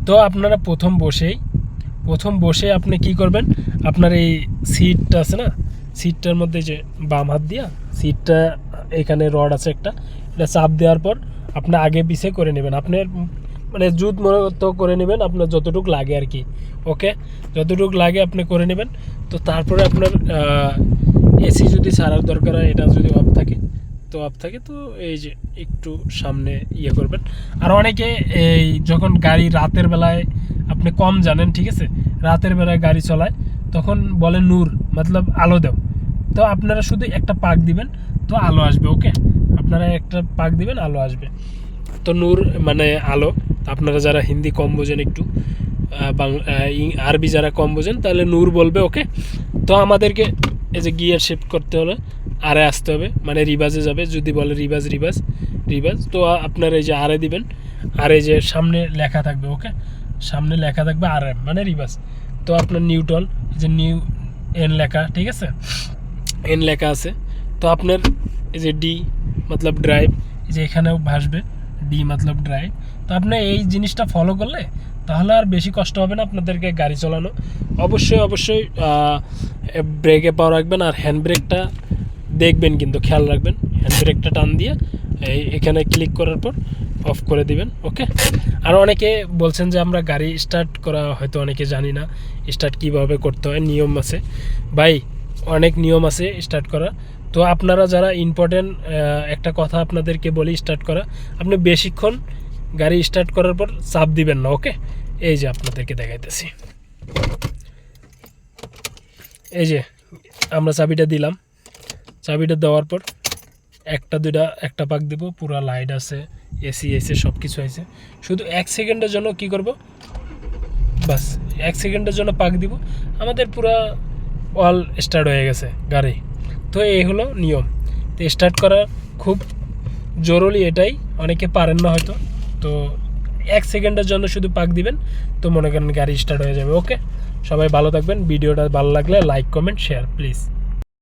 তো আপনারা প্রথম বসে আপনি কি করবেন, আপনার এই সিটটা আছে না, সিটটার মধ্যে যে বাম হাত দিয়া সিটটা এখানে রড আছে একটা, এটা চাপ দেওয়ার পর আপনি আগে পিছে করে নেবেন, আপনার মানে জুত মতো করে নেবেন, আপনার যতটুকু লাগে আর কি। ওকে, যতটুকু লাগে আপনি করে নেবেন। তো তারপরে আপনার এসি যদি ছাড়ার দরকার হয়, এটা যদি অফ থাকে তো এই যে একটু সামনে ইয়ে করবেন। আর অনেকে এই যখন গাড়ি রাতের বেলায় আপনি কম জানেন, ঠিক আছে, রাতের বেলায় গাড়ি চলায়, তখন বলে নূর মতলব আলো দাও। তো আপনারা শুধু একটা পাক দিবেন, তো আলো আসবে। ওকে, আপনারা একটা পাক দিবেন, আলো আসবে। তো নূর মানে আলো। আপনারা যারা হিন্দি কম বোঝেন, একটু আরবি যারা কম বোঝেন, তাহলে নূর বলবে। ওকে, তো আমাদেরকে এই যে গিয়ার শিফট করতে হলে আরে আসতে হবে, মানে রিভার্সে যাবে। যদি বলে রিভার্স, তো আপনার এই যে আরে দিবেন, আর এই যে সামনে লেখা থাকবে। ওকে, সামনে লেখা থাকবে আর এম মানে রিভার্স। তো আপনার নিউট্রাল, এই যে নিউ এন লেখা, ঠিক আছে, এন লেখা আছে। তো আপনার এই যে ডি মতলব ড্রাইভ, এই যে এখানেও ভাসবে ডি মতলব ড্রাইভ। তো আপনি এই জিনিসটা ফলো করলে তাহলে আর বেশি কষ্ট হবে না আপনাদেরকে গাড়ি চালানো। অবশ্যই ব্রেকে পাওয়া রাখবেন, আর হ্যান্ড ব্রেকটা দেখবেন, কিন্তু খেয়াল রাখবেন, হ্যান্ড ব্রেকটা টান দিয়ে এখানে ক্লিক করার পর অফ করে দিবেন। ওকে, আর অনেকে বলছেন যে আমরা গাড়ি স্টার্ট করা হয়তো অনেকে জানি না স্টার্ট কীভাবে করতে হয়, নিয়ম আছে ভাই, অনেক নিয়ম আছে স্টার্ট করা। তো আপনারা যারা ইম্পর্টেন্ট একটা কথা আপনাদেরকে বলি, স্টার্ট করা, আপনি বেশিক্ষণ গাড়ি স্টার্ট করার পর চাপ দিবেন না। ওকে, এই যে আপনাদেরকে দেখাইতেছি, এই যে আমরা চাবিটা দিলাম, চাবিটা দেওয়ার পর একটা পাক দিব, পুরো লাইট আছে, এসি এসে সব কিছু আছে। শুধু 1 সেকেন্ডের জন্য কি করব, বাস 1 সেকেন্ডের জন্য পাক দিব, আমাদের পুরো অল স্টার্ট হয়ে গেছে গাড়ি। তো এই হলো নিয়ম। তো স্টার্ট করা খুব জরুরি, এটাই অনেকে পারেন না হয়তো। তো 1 সেকেন্ডের জন্য শুধু পাক দিবেন, তো মনে করেন গাড়ি স্টার্ট হয়ে যাবে। ওকে, সবাই ভালো থাকবেন। ভিডিওটা ভালো লাগলে লাইক, কমেন্ট, শেয়ার প্লিজ।